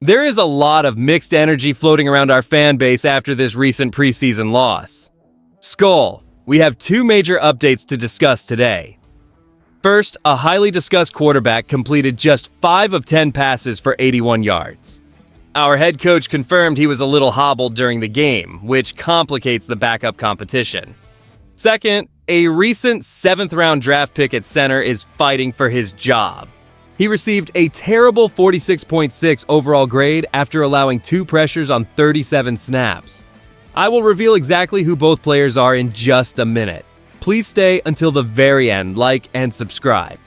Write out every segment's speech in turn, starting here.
There is a lot of mixed energy floating around our fan base after this recent preseason loss. SKOL, we have two major updates to discuss today. First, a highly discussed quarterback completed just 5 of 10 passes for 81 yards. Our head coach confirmed he was a little hobbled during the game, which complicates the backup competition. Second, a recent 7th-round draft pick at center is fighting for his job. He received a terrible 46.6 overall grade after allowing 2 pressures on 37 snaps. I will reveal exactly who both players are in just a minute. Please stay until the very end, like and subscribe.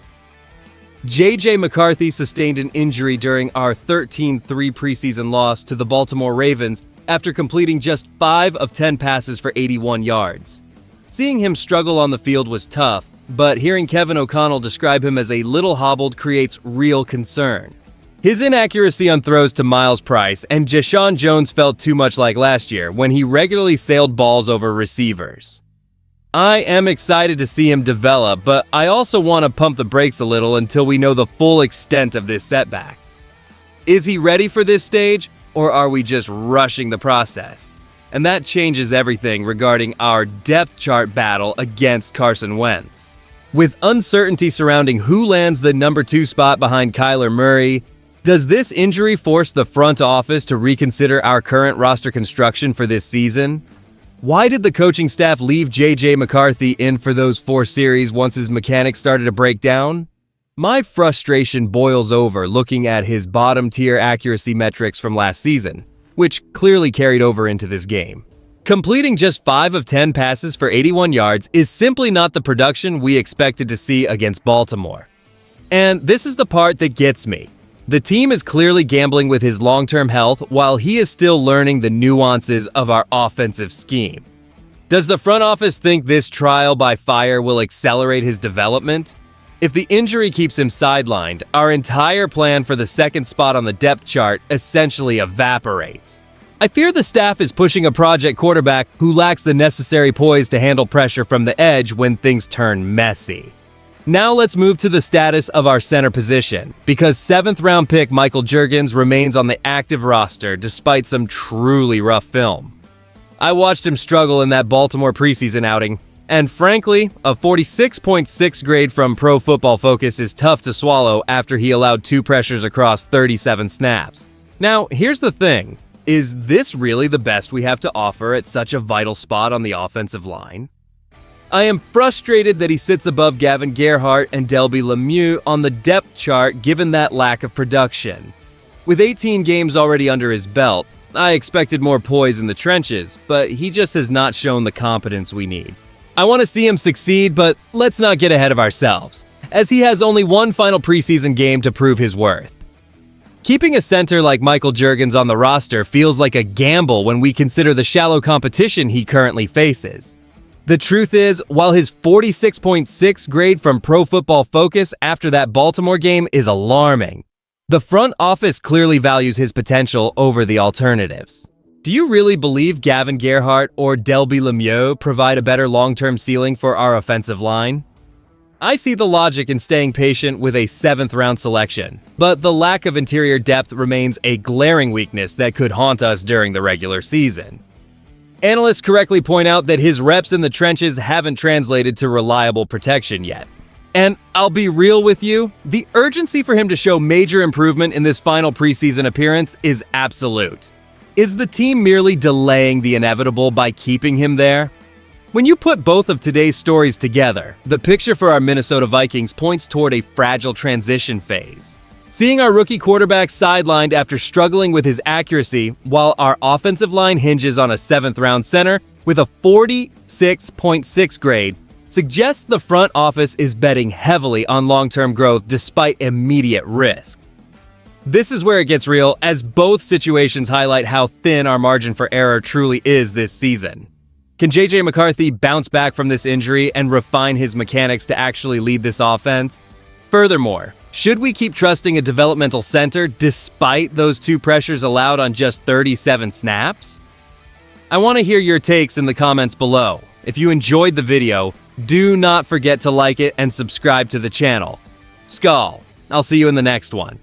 Mccarthy sustained an injury during our 13-3 preseason loss to the Baltimore Ravens after completing just 5 of 10 passes for 81 yards. Seeing him struggle on the field was tough, but hearing Kevin O'Connell describe him as a little hobbled creates real concern. His inaccuracy on throws to Miles Price and Jeshaun Jones felt too much like last year when he regularly sailed balls over receivers. I am excited to see him develop, but I also want to pump the brakes a little until we know the full extent of this setback. Is he ready for this stage, or are we just rushing the process? And that changes everything regarding our depth chart battle against Carson Wentz. With uncertainty surrounding who lands the number 2 spot behind Kyler Murray, does this injury force the front office to reconsider our current roster construction for this season? Why did the coaching staff leave McCarthy in for those 4 series once his mechanics started to break down? My frustration boils over looking at his bottom-tier accuracy metrics from last season, which clearly carried over into this game. Completing just 5 of 10 passes for 81 yards is simply not the production we expected to see against Baltimore. And this is the part that gets me. The team is clearly gambling with his long-term health while he is still learning the nuances of our offensive scheme. Does the front office think this trial by fire will accelerate his development? If the injury keeps him sidelined, our entire plan for the 2nd spot on the depth chart essentially evaporates. I fear the staff is pushing a project quarterback who lacks the necessary poise to handle pressure from the edge when things turn messy. Now let's move to the status of our center position, because 7th-round pick Michael Juergens remains on the active roster despite some truly rough film. I watched him struggle in that Baltimore preseason outing, and frankly, a 46.6 grade from Pro Football Focus is tough to swallow after he allowed 2 pressures across 37 snaps. Now, here's the thing. Is this really the best we have to offer at such a vital spot on the offensive line? I am frustrated that he sits above Gavin Gerhardt and Delby Lemieux on the depth chart given that lack of production. With 18 games already under his belt, I expected more poise in the trenches, but he just has not shown the competence we need. I want to see him succeed, but let's not get ahead of ourselves, as he has only one final preseason game to prove his worth. Keeping a center like Michael Juergens on the roster feels like a gamble when we consider the shallow competition he currently faces. The truth is, while his 46.6 grade from Pro Football Focus after that Baltimore game is alarming, the front office clearly values his potential over the alternatives. Do you really believe Gavin Gerhardt or Delby Lemieux provide a better long-term ceiling for our offensive line? I see the logic in staying patient with a 7th-round selection, but the lack of interior depth remains a glaring weakness that could haunt us during the regular season. Analysts correctly point out that his reps in the trenches haven't translated to reliable protection yet. And I'll be real with you, the urgency for him to show major improvement in this final preseason appearance is absolute. Is the team merely delaying the inevitable by keeping him there? When you put both of today's stories together, the picture for our Minnesota Vikings points toward a fragile transition phase. Seeing our rookie quarterback sidelined after struggling with his accuracy, while our offensive line hinges on a 7th-round center with a 46.6 grade, suggests the front office is betting heavily on long-term growth despite immediate risks. This is where it gets real, as both situations highlight how thin our margin for error truly is this season. Can McCarthy bounce back from this injury and refine his mechanics to actually lead this offense? Furthermore, should we keep trusting a developmental center despite those 2 pressures allowed on just 37 snaps? I want to hear your takes in the comments below. If you enjoyed the video, do not forget to like it and subscribe to the channel. SKOL. I'll see you in the next one.